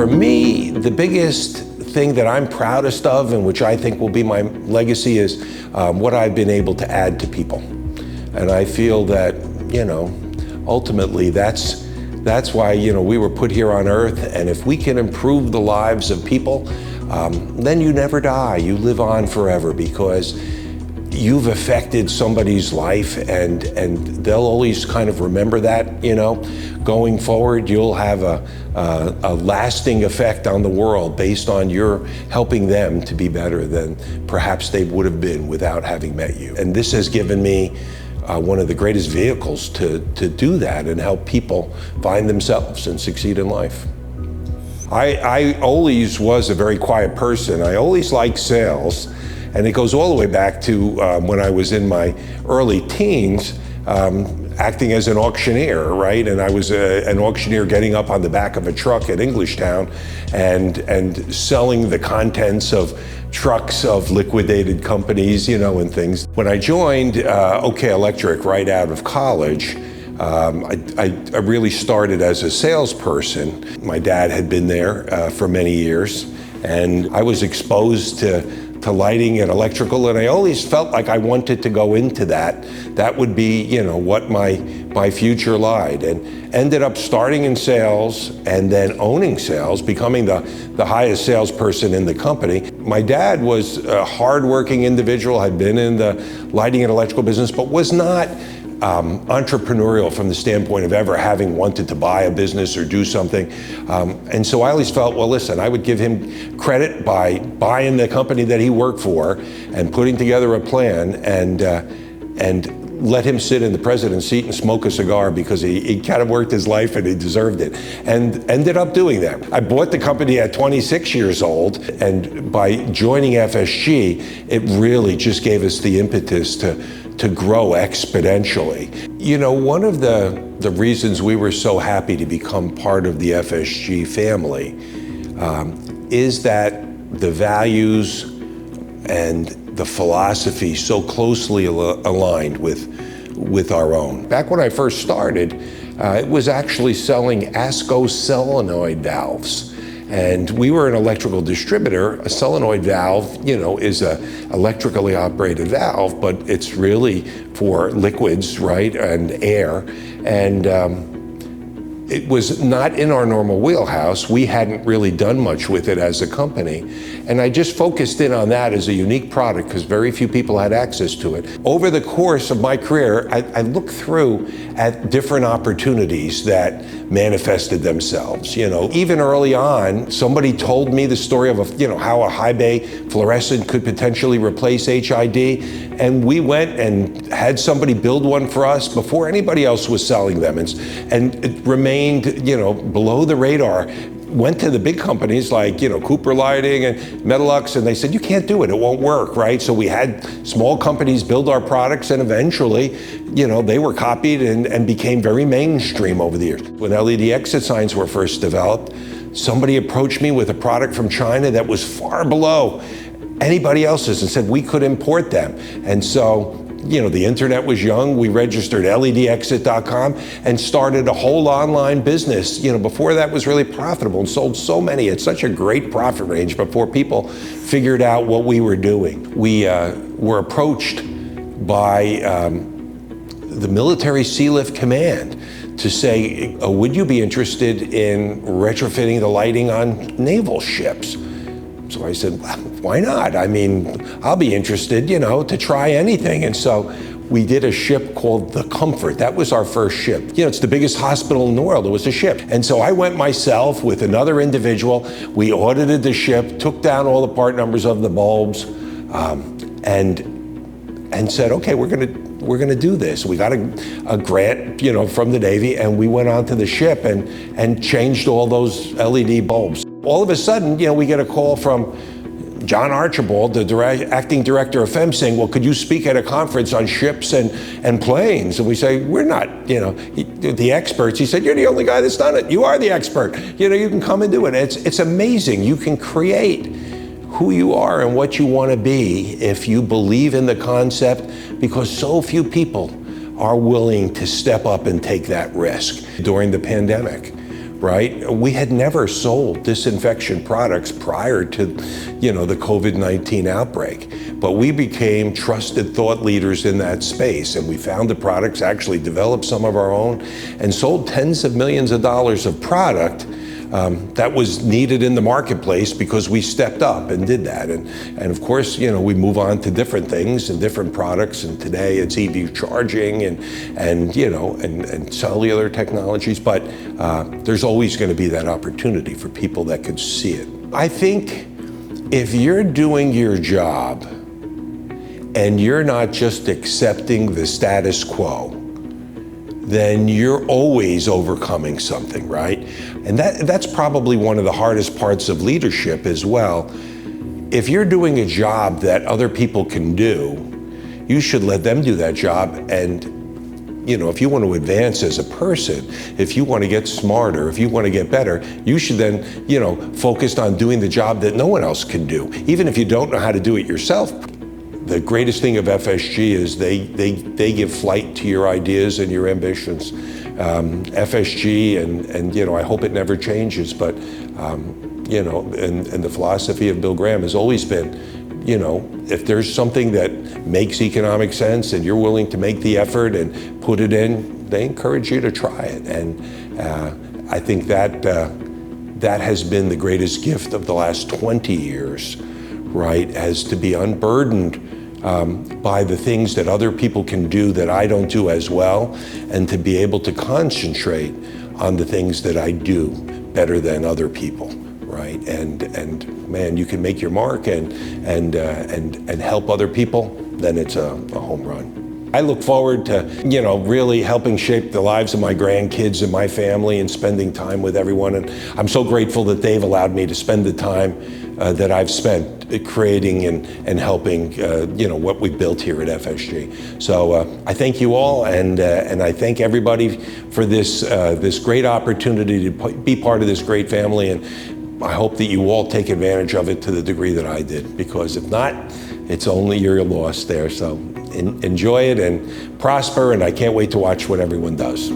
For me, the biggest thing that I'm proudest of, and which I think will be my legacy, is what I've been able to add to people. And I feel that, ultimately that's why, we were put here on earth. And if we can improve the lives of people, then you never die. You live on forever because you've affected somebody's life, and they'll always kind of remember that, going forward. You'll have a lasting effect on the world based on your helping them to be better than perhaps they would have been without having met you. And this has given me one of the greatest vehicles to do that and help people find themselves and succeed in life. I always was a very quiet person. I always liked sales. And it goes all the way back to when I was in my early teens, acting as an auctioneer, right? And I was an auctioneer getting up on the back of a truck at Englishtown and selling the contents of trucks of liquidated companies, and things. When I joined OK Electric right out of college, I really started as a salesperson. My dad had been there for many years, and I was exposed to lighting and electrical, and I always felt like I wanted to go into that. That would be, what my future lied, and ended up starting in sales and then owning sales, becoming the highest salesperson in the company. My dad was a hardworking individual, had been in the lighting and electrical business, but was not entrepreneurial from the standpoint of ever having wanted to buy a business or do something. And so I always felt, well, listen, I would give him credit by buying the company that he worked for and putting together a plan and let him sit in the president's seat and smoke a cigar because he kind of worked his life and he deserved it, and ended up doing that. I bought the company at 26 years old, and by joining FSG, it really just gave us the impetus to grow exponentially. One of the reasons we were so happy to become part of the FSG family is that the values and the philosophy so closely aligned with our own. Back when I first started, it was actually selling ASCO solenoid valves. And we were an electrical distributor. A solenoid valve, is a electrically operated valve, but it's really for liquids, right, and air. And it was not in our normal wheelhouse. We hadn't really done much with it as a company. And I just focused in on that as a unique product because very few people had access to it. Over the course of my career, I looked through at different opportunities that manifested themselves. Even early on, somebody told me the story of how a high bay fluorescent could potentially replace HID. And we went and had somebody build one for us before anybody else was selling them. And it remained, below the radar. Went to the big companies like, Cooper Lighting and Metalux, and they said, you can't do it, it won't work, right? So we had small companies build our products, and eventually, they were copied and became very mainstream over the years. When LED exit signs were first developed, somebody approached me with a product from China that was far below anybody else's and said we could import them. And so, the internet was young. We registered ledexit.com and started a whole online business. Before that was really profitable and sold so many. It's such a great profit range before people figured out what we were doing. We were approached by the military Sealift Command to say, would you be interested in retrofitting the lighting on naval ships? So I said, well, why not? I mean, I'll be interested, to try anything. And so we did a ship called the Comfort. That was our first ship. It's the biggest hospital in the world. It was a ship. And so I went myself with another individual. We audited the ship, took down all the part numbers of the bulbs, and said, okay, we're gonna do this. We got a grant, from the Navy, and we went onto the ship and changed all those LED bulbs. All of a sudden, we get a call from John Archibald, the acting director of FEM, saying, well, could you speak at a conference on ships and planes? And we say, we're not, the experts. He said, you're the only guy that's done it. You are the expert. You can come and do it. It's amazing. You can create who you are and what you want to be if you believe in the concept, because so few people are willing to step up and take that risk. During the pandemic, right? We had never sold disinfection products prior to, the COVID-19 outbreak. But we became trusted thought leaders in that space, and we found the products, actually developed some of our own, and sold tens of millions of dollars of product that was needed in the marketplace because we stepped up and did that. And of course, we move on to different things and different products, and today it's EV charging and cellular technologies, but there's always going to be that opportunity for people that could see it. I think if you're doing your job and you're not just accepting the status quo, then you're always overcoming something, right? And that's probably one of the hardest parts of leadership as well. If you're doing a job that other people can do, you should let them do that job. And if you want to advance as a person, if you want to get smarter, if you want to get better, you should then, focus on doing the job that no one else can do, even if you don't know how to do it yourself. The greatest thing of FSG is they give flight to your ideas and your ambitions. FSG, and I hope it never changes, but and the philosophy of Bill Graham has always been, if there's something that makes economic sense and you're willing to make the effort and put it in, they encourage you to try it. And I think that has been the greatest gift of the last 20 years, right, as to be unburdened by the things that other people can do that I don't do as well, and to be able to concentrate on the things that I do better than other people, right? And man, you can make your mark and help other people, then it's a home run. I look forward to, really helping shape the lives of my grandkids and my family and spending time with everyone. And I'm so grateful that they've allowed me to spend the time that I've spent creating and helping, what we've built here at FSG. So I thank you all, and I thank everybody for this great opportunity to be part of this great family. And I hope that you all take advantage of it to the degree that I did, because if not, it's only your loss there. So enjoy it and prosper, and I can't wait to watch what everyone does.